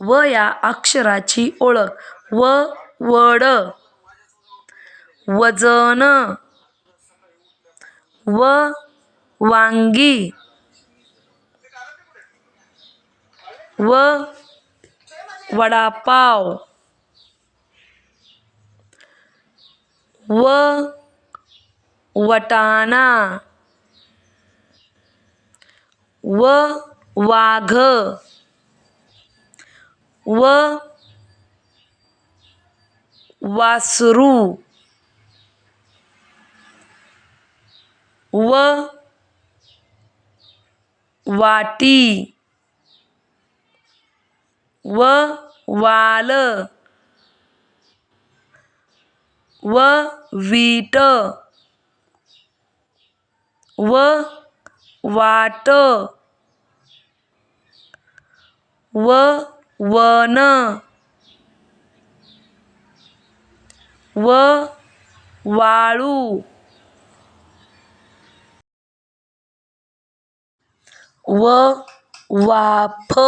व या अक्षराची ओळख. वड, वजन, वांगी, वडापाव, वटाणा, वाघ, वासरू, वाटी, वाल, वीट, वाट, वन, वाळू, वाफ,